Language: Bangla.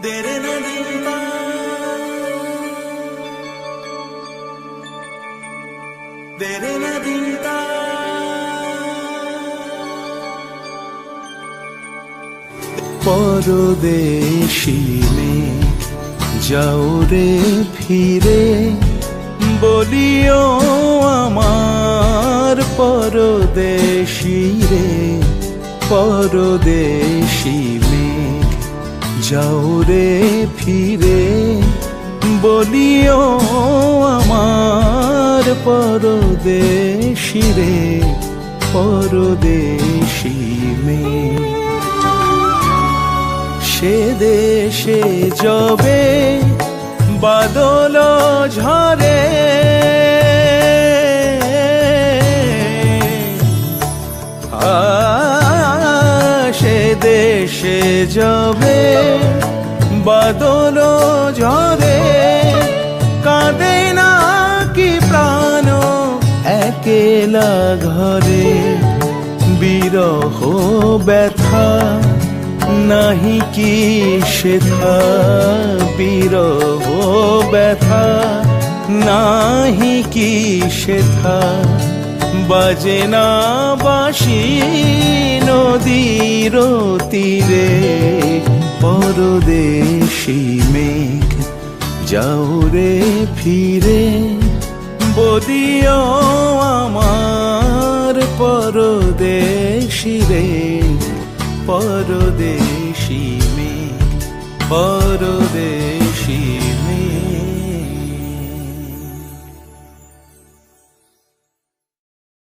तेरे न दिलता तेरे न दिलता परदेशी में যাও রে ফিরে বলিও আমার পরদেশী রে পরদেশী মেঘ যাও রে ফিরে বলিও আমার পরদেশী রে পরদেশী মেঘ সে দেশে যবে বাদল ঝরে সে দেশে যবে বাদল ঝরে কাঁদে না কি প্রাণ একেলা ঘরে বিরহ ব্যথা নাহি কি সেথা বিরহ ব্যথা নাহি কি সেথা বাজে না বাঁশি নদীর তীরে পরদেশী মেঘ যাও রে ফিরে বলিও আমার পরদেশী রে পরদেশী মেঘ পরদেশী